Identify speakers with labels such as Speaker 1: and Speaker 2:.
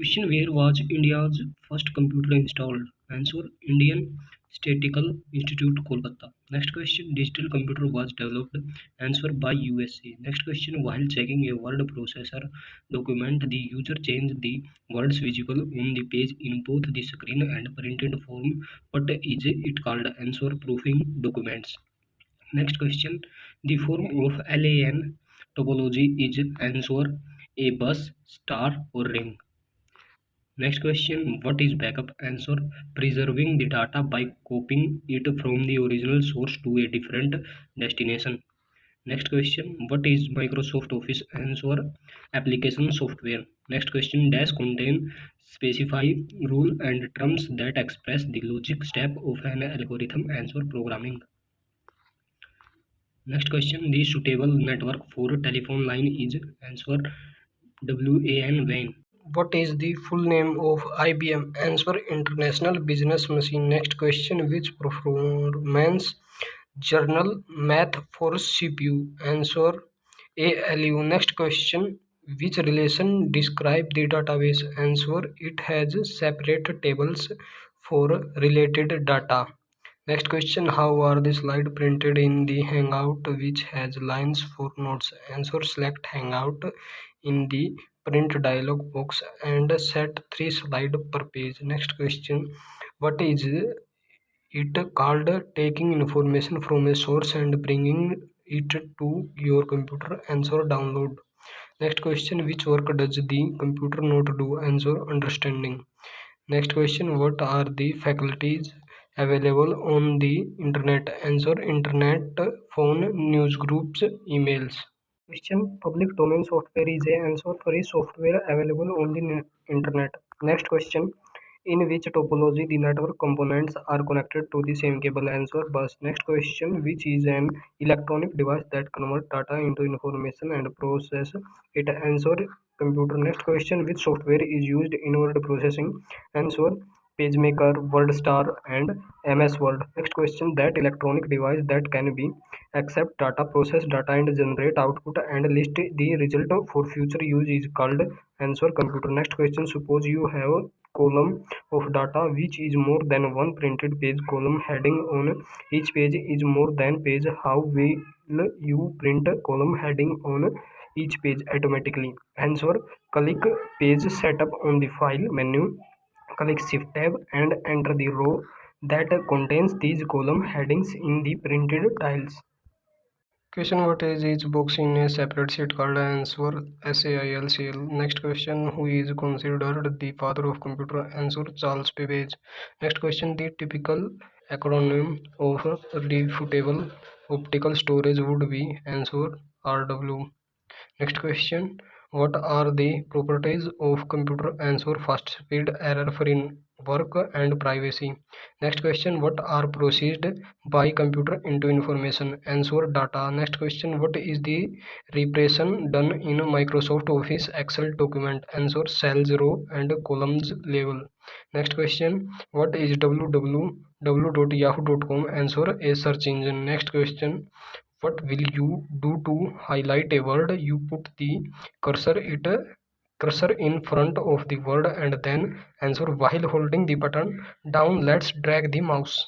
Speaker 1: Question: where was India's first computer installed? Answer: Indian Statistical Institute, Kolkata. Next question: digital computer was developed. Answer: by USA. Next question: while checking a word processor document, the user changed the words visible on the page in both the screen and printed form. What is it called? Answer: proofing documents. Next question: the form of LAN topology is. Answer: a bus, star, or ring. Next question: what is backup? Answer: preserving the data by copying it from the original source to a different destination. Next question: what is Microsoft Office? Answer: application software. Next question: dash contain specify rule and terms that express the logic step of an algorithm. Answer: programming. Next question: the suitable network for telephone line is. Answer: WAN. What is the full name of IBM? Answer: International Business Machine. Next question: which performance journal math for CPU? Answer: ALU. Next question: which relation describe the database? Answer: it has separate tables for related data. Next question: how are the slides printed in the Hangout which has lines for notes? Answer: select Hangout in the print dialog box and set 3 slides per page. Next question: what is it called? Taking information from a source and bringing it to your computer. Answer: download. Next question: which work does the computer not do? Answer: understanding. Next question: what are the faculties available on the internet? Answer: internet, phone, news groups, emails. Question: public domain software is a. Answer: free software available on the internet. Next question: in which topology the network components are connected to the same cable? Answer: bus. Next question: which is an electronic device that converts data into information and process it? Answer: computer. Next question: which software is used in word processing? Answer: PageMaker, WordStar, and MS Word. Next question: that electronic device that can be accept data, process data, and generate output and list the result for future use is called. Answer: computer. Next question: suppose you have a column of data which is more than one printed page. Column heading on each page is more than page. How will you print column heading on each page automatically? Answer: click page setup on the file menu, click shift tab and enter the row that contains these column headings in the printed tiles. Question: what is each box in a separate sheet called? Answer: SAILCL. Next question: who is considered the father of computer? Answer: Charles Babbage. Next question: the typical acronym of refutable optical storage would be. Answer: RW. Next question: what are the properties of computer? Answer: fast speed, error free work, and privacy. Next question: what are processed by computer into information? Answer: data. Next question: what is the representation done in Microsoft Office Excel document? Answer: cells, row, and columns level. Next question: what is www.yahoo.com? Answer: a search engine. Next question: what will you do to highlight a word? You put the cursor in front of the word and then. Answer: while holding the button down. Let's drag the mouse.